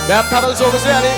Đẹp tham ơn rồi cái đi.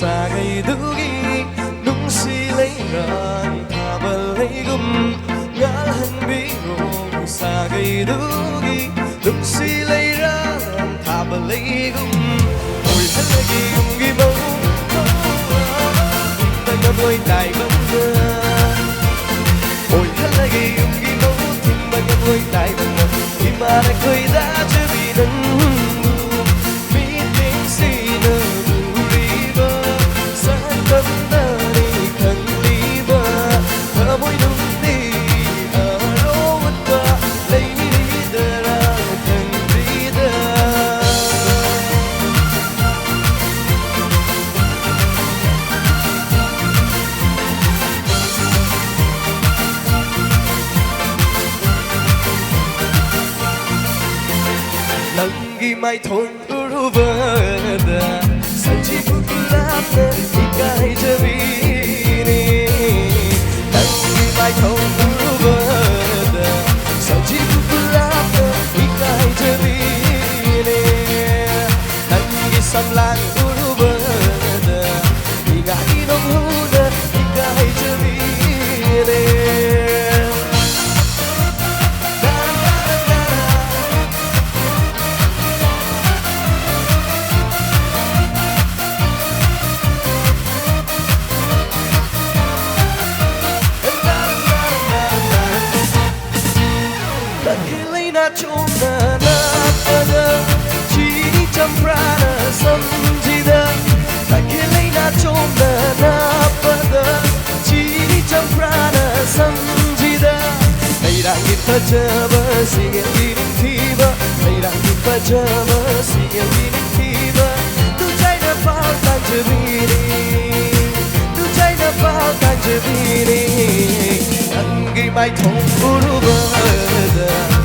Sagai dugi nung silay ran tabalaygum ngalhan bigong sagay dugi nung silay ran tabalaygum ôi halagi yung gibaw tagaboy tay bangga ôi halagi yung gibaw tagaboy tay bangga imara koy da chabidan Lagi mai thon uruvada sanji bukulapna ikai jabini Lagi mai thon uruvada sanji bukulapna ikai jabini Lagi samlang uruvada ikai nonghuda ikai jabini Chona na pada chini champrana samjida Takilay na chona na pada chini champrana samjida Nairang ipajama singang gining tiba Nairang ipajama singang gining tiba Tu chay na pao tan jabini Tu chay na pao tan jabini Anggi mai thong urubada